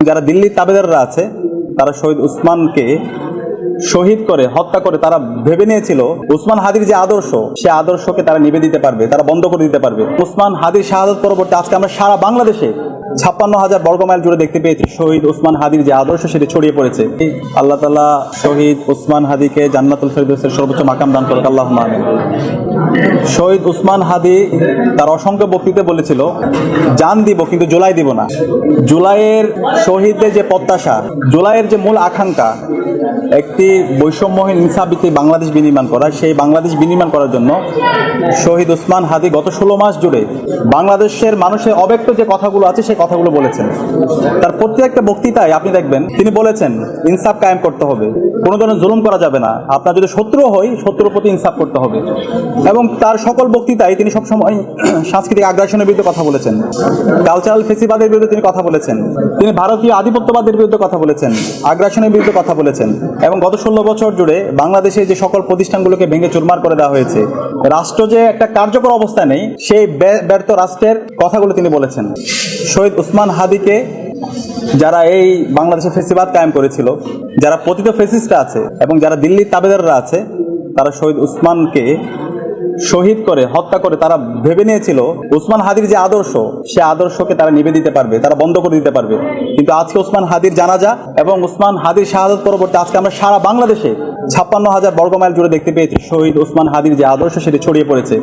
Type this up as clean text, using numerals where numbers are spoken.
যারা দিল্লির তাবেদাররা আছে তারা শহীদ উসমানকে শহীদ করে হত্যা করে তারা ভেবে নিয়েছিল উসমান হাদির যে আদর্শ সে আদর্শকে তারা নিবে দিতে পারবে, তারা বন্ধ করে দিতে পারবে। উসমান হাদির শাহাদাত পরবর্তী আজকে আমরা সারা বাংলাদেশে 56,000 বর্গমাইল জুড়ে দেখতে পেয়েছি শহীদ উসমান হাদির যে আদর্শ সেটি ছড়িয়ে পড়েছে। আল্লাহ তাআলা শহীদ উসমান হাদিকে জান্নাতুল ফেরদৌসের সর্বোচ্চ মাকাম দান করুক, আল্লাহুম্মা আমিন। শহীদ উসমান হাদি তার অসংখ্য বক্তৃতায় বলেছিল, জান দিব কিন্তু জুলাই দিব না। জুলাইয়ের শহীদদের যে প্রত্যাশা, জুলাইয়ের যে মূল আকাঙ্ক্ষা, একটি বৈষম্যহীন ইনসাফভিত্তিক বাংলাদেশ বিনির্মাণ করা, সেই বাংলাদেশ বিনির্মাণ করার জন্য শহীদ উসমান হাদি গত 16 মাস জুড়ে বাংলাদেশের মানুষের অব্যক্ত যে কথাগুলো আছে সেই কথাগুলো বলেছেন। তার প্রত্যেকটা বক্তৃতায় আপনি দেখবেন তিনি বলেছেন ইনসাফ কায়েম করতে হবে, কোনো ধরনের জুলুম করা যাবে না, আপনার যদি শত্রু হয় শত্রুর প্রতি ইনসাফ করতে হবে। এবং তার সকল বক্তৃতায় তিনি সবসময় সাংস্কৃতিক আগ্রাসনের বিরুদ্ধে কথা বলেছেন, কালচারাল ফেসিবাদের বিরুদ্ধে তিনি কথা বলেছেন, তিনি ভারতীয় আধিপত্যবাদের বিরুদ্ধে কথা বলেছেন, আগ্রাসনের বিরুদ্ধে কথা বলেছেন। এবং গত 16 বছর জুড়ে বাংলাদেশে যে সকল প্রতিষ্ঠানগুলোকে ভেঙে চুরমার করে দেওয়া হয়েছে, রাষ্ট্র যে একটা কার্যকর অবস্থা নেই সেই ব্যর্থ রাষ্ট্রের কথাগুলো তিনি বলেছেন। শহীদ উসমান হাদিকে যারা এই বাংলাদেশে ফেসিবাদ কায়েম করেছিল, যারা পতিত ফেসিস্টরা আছে এবং যারা দিল্লির তাবেদাররা আছে, তারা শহীদ উসমানকে শহীদ করে হত্যা করে তারা ভেবে নিয়েছিল উসমান হাদির যে আদর্শ সে আদর্শকে তারা নিবে দিতে পারবে, তারা বন্ধ করে দিতে পারবে। কিন্তু আজকে উসমান হাদির জানাজা এবং উসমান হাদির শাহাদাত পরবর্তী আজকে আমরা সারা বাংলাদেশে 56,000 বর্গমাইল জুড়ে দেখতে পেয়েছি শহীদ উসমান হাদির যে আদর্শ সেটি ছড়িয়ে পড়েছে।